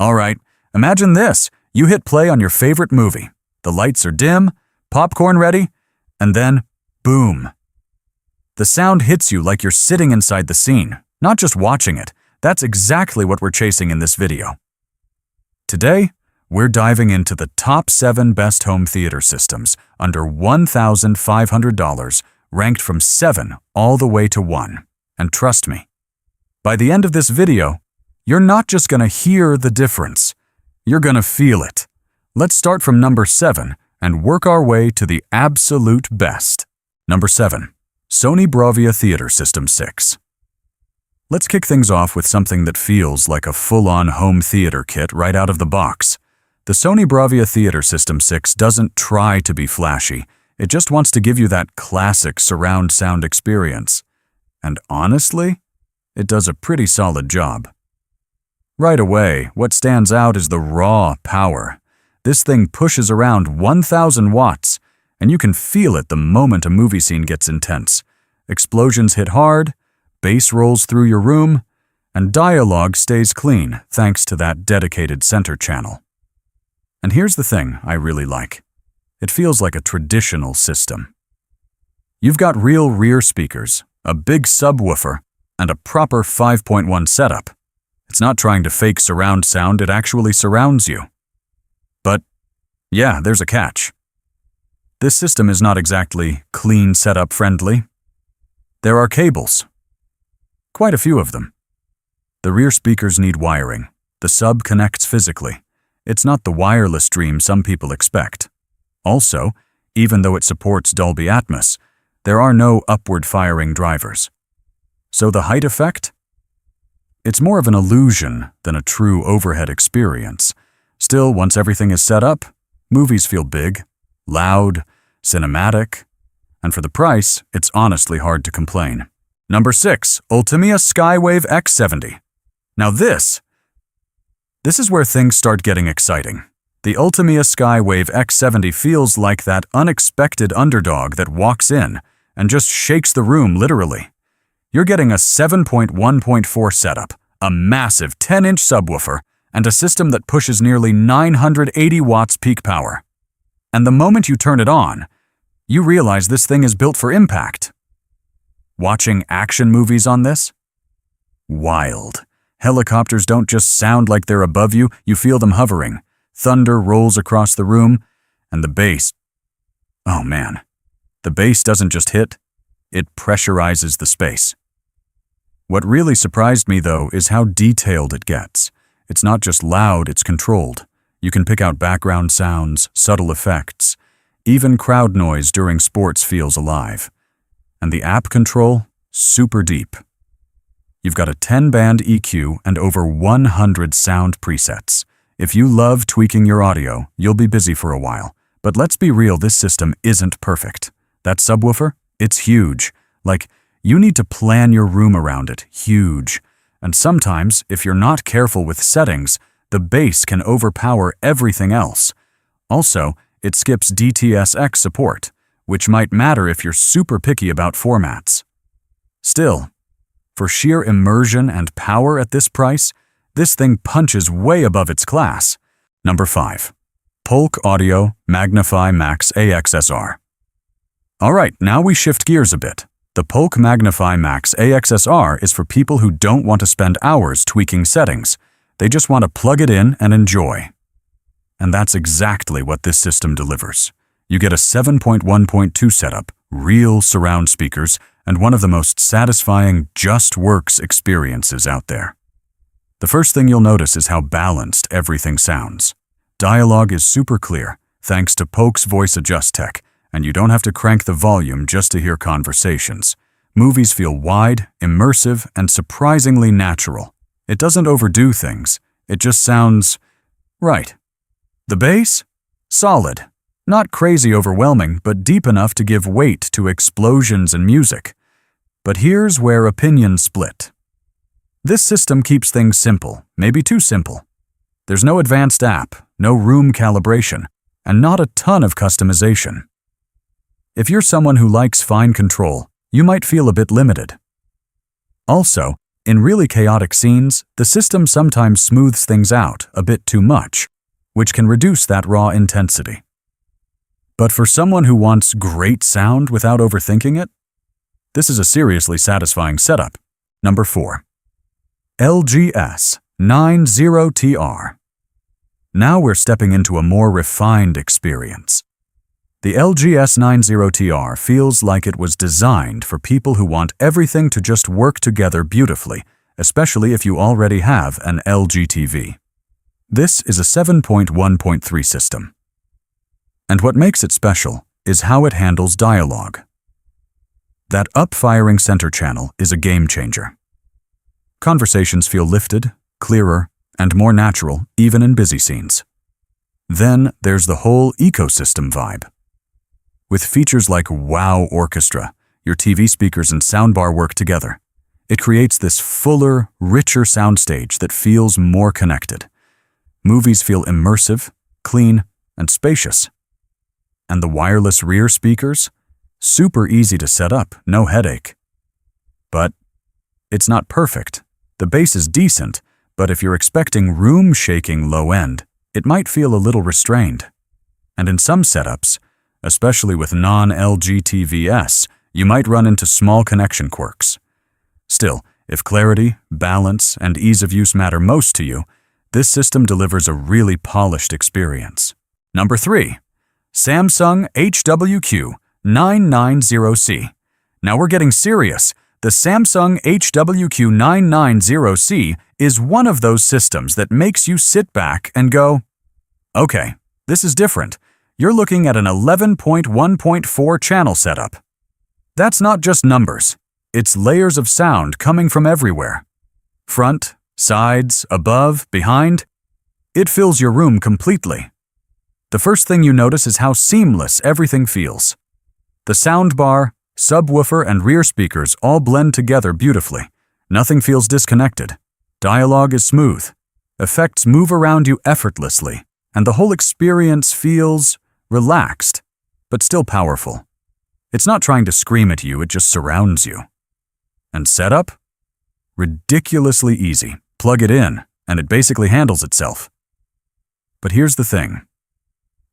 Alright, imagine this. You hit play on your favorite movie. The lights are dim, popcorn ready, and then, boom. The sound hits you like you're sitting inside the scene, not just watching it. That's exactly what we're chasing in this video. Today, we're diving into the top 7 best home theater systems under $1,500, ranked from 7 all the way to 1. And trust me, by the end of this video, you're not just gonna hear the difference, you're gonna feel it. Let's start from number 7 and work our way to the absolute best. Number 7. Sony Bravia Theater System 6. Let's kick things off with something that feels like a full-on home theater kit right out of the box. The Sony Bravia Theater System 6 doesn't try to be flashy. It just wants to give you that classic surround sound experience. And honestly, it does a pretty solid job. Right away, what stands out is the raw power. This thing pushes around 1,000 watts, and you can feel it the moment a movie scene gets intense. Explosions hit hard, bass rolls through your room, and dialogue stays clean thanks to that dedicated center channel. And here's the thing I really like. It feels like a traditional system. You've got real rear speakers, a big subwoofer, and a proper 5.1 setup. It's not trying to fake surround sound, it actually surrounds you. But yeah, there's a catch. This system is not exactly clean setup friendly. There are cables. Quite a few of them. The rear speakers need wiring. The sub connects physically. It's not the wireless dream some people expect. Also, even though it supports Dolby Atmos, there are no upward-firing drivers. So the height effect? It's more of an illusion than a true overhead experience. Still, once everything is set up, movies feel big, loud, cinematic, and for the price, it's honestly hard to complain. Number 6. Ultimia Skywave X70. Now this is where things start getting exciting. The Ultimia Skywave X70 feels like that unexpected underdog that walks in and just shakes the room literally. You're getting a 7.1.4 setup, a massive 10-inch subwoofer, and a system that pushes nearly 980 watts peak power. And the moment you turn it on, you realize this thing is built for impact. Watching action movies on this? Wild. Helicopters don't just sound like they're above you, you feel them hovering. Thunder rolls across the room, and the bass. Oh man. The bass doesn't just hit, it pressurizes the space. What really surprised me, though, is how detailed it gets. It's not just loud, it's controlled. You can pick out background sounds, subtle effects. Even crowd noise during sports feels alive. And the app control, super deep. You've got a 10-band EQ and over 100 sound presets. If you love tweaking your audio, you'll be busy for a while. But let's be real, this system isn't perfect. That subwoofer, it's huge. Like, you need to plan your room around it, huge. And sometimes, if you're not careful with settings, the bass can overpower everything else. Also, it skips DTS:X support, which might matter if you're super picky about formats. Still, for sheer immersion and power at this price, this thing punches way above its class. Number 5. Polk Audio Magnify Max AXSR. Alright, now we shift gears a bit. The Polk Magnify Max AXSR is for people who don't want to spend hours tweaking settings. They just want to plug it in and enjoy. And that's exactly what this system delivers. You get a 7.1.2 setup, real surround speakers, and one of the most satisfying just works experiences out there. The first thing you'll notice is how balanced everything sounds. Dialogue is super clear, thanks to Polk's voice adjust tech, and you don't have to crank the volume just to hear conversations. Movies feel wide, immersive, and surprisingly natural. It doesn't overdo things, it just sounds right. The bass? Solid. Not crazy overwhelming, but deep enough to give weight to explosions and music. But here's where opinions split. This system keeps things simple, maybe too simple. There's no advanced app, no room calibration, and not a ton of customization. If you're someone who likes fine control, you might feel a bit limited. Also, In really chaotic scenes, the system sometimes smooths things out a bit too much, which can reduce that raw intensity. But for someone who wants great sound without overthinking it, this is a seriously satisfying setup. Number 4. LGS 90TR. Now we're stepping into a more refined experience. The LGS 90TR feels like it was designed for people who want everything to just work together beautifully, especially if you already have an LG TV. This is a 7.1.3 system. And what makes it special is how it handles dialogue. That up-firing center channel is a game changer. Conversations feel lifted, clearer, and more natural even in busy scenes. Then there's the whole ecosystem vibe. With features like Wow Orchestra, your TV speakers and soundbar work together. It creates this fuller, richer soundstage that feels more connected. Movies feel immersive, clean, and spacious. And the wireless rear speakers? Super easy to set up, no headache. But it's not perfect. The bass is decent, but if you're expecting room-shaking low-end, it might feel a little restrained. And in some setups, especially with non-LG TVS, you might run into small connection quirks. Still, if clarity, balance, and ease of use matter most to you, this system delivers a really polished experience. Number 3. Samsung HWQ 990C. Now we're getting serious. The Samsung HWQ 990C is one of those systems that makes you sit back and go, okay, this is different. You're looking at an 11.1.4 channel setup. That's not just numbers. It's layers of sound coming from everywhere. Front, sides, above, behind. It fills your room completely. The first thing you notice is how seamless everything feels. The soundbar, subwoofer, and rear speakers all blend together beautifully. Nothing feels disconnected. Dialogue is smooth. Effects move around you effortlessly, and the whole experience feels relaxed, but still powerful. It's not trying to scream at you, it just surrounds you. And setup? Ridiculously easy. Plug it in, and it basically handles itself. But here's the thing.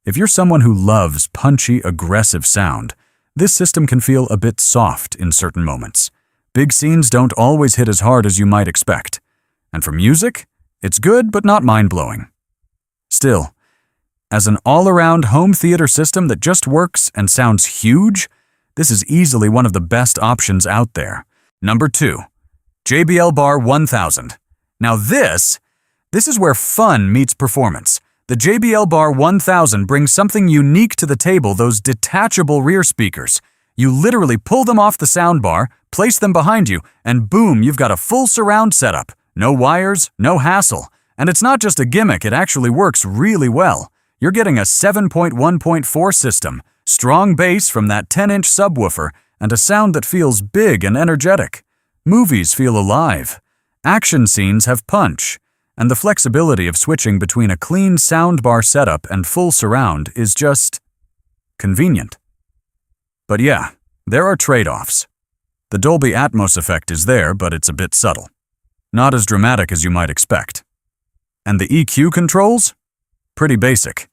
If you're someone who loves punchy, aggressive sound, this system can feel a bit soft in certain moments. Big scenes don't always hit as hard as you might expect. And for music, it's good but not mind-blowing. Still, as an all-around home theater system that just works and sounds huge, this is easily one of the best options out there. Number 2. JBL Bar 1000. Now this is where fun meets performance. The JBL Bar 1000 brings something unique to the table, those detachable rear speakers. You literally pull them off the soundbar, place them behind you, and boom, you've got a full surround setup. No wires, no hassle. And it's not just a gimmick, it actually works really well. You're getting a 7.1.4 system, strong bass from that 10-inch subwoofer, and a sound that feels big and energetic. Movies feel alive. Action scenes have punch. And the flexibility of switching between a clean soundbar setup and full surround is just convenient. But yeah, there are trade-offs. The Dolby Atmos effect is there, but it's a bit subtle. Not as dramatic as you might expect. And the EQ controls? Pretty basic.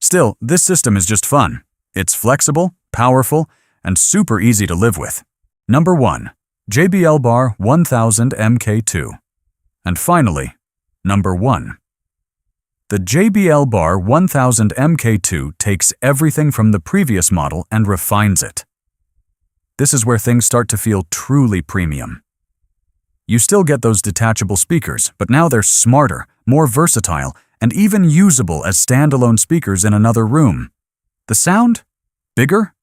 Still, this system is just fun. It's flexible, powerful, and super easy to live with. Number 1. JBL Bar 1000 MK2. And finally, Number 1. The JBL Bar 1000 MK2 takes everything from the previous model and refines it. This is where things start to feel truly premium. You still get those detachable speakers, but now they're smarter, more versatile, and even usable as standalone speakers in another room. The sound? Bigger?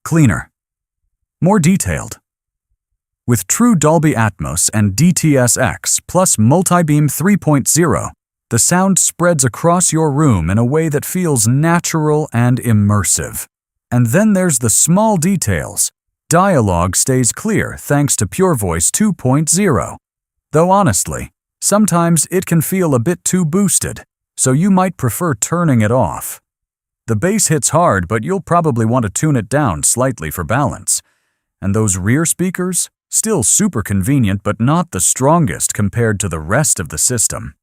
Cleaner. More detailed. With true Dolby Atmos and DTS:X plus Multibeam 3.0, the sound spreads across your room in a way that feels natural and immersive. And then there's the small details. Dialogue stays clear thanks to Pure Voice 2.0. Though honestly, sometimes it can feel a bit too boosted, so you might prefer turning it off. The bass hits hard, but you'll probably want to tune it down slightly for balance. And those rear speakers? Still super convenient, but not the strongest compared to the rest of the system.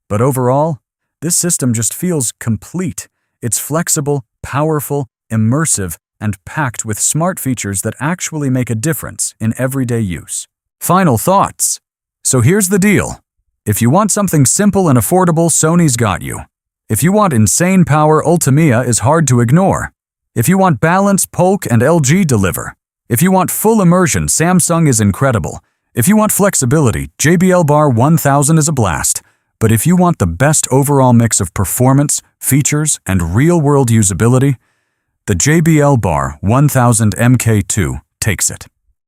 But overall, this system just feels complete. It's flexible, powerful, immersive, and packed with smart features that actually make a difference in everyday use. Final thoughts. So here's the deal. If you want something simple and affordable, Sony's got you. If you want insane power, Ultimia is hard to ignore. If you want balance, Polk and LG deliver. If you want full immersion, Samsung is incredible. If you want flexibility, JBL Bar 1000 is a blast. But if you want the best overall mix of performance, features, and real-world usability, the JBL Bar 1000 MK2 takes it.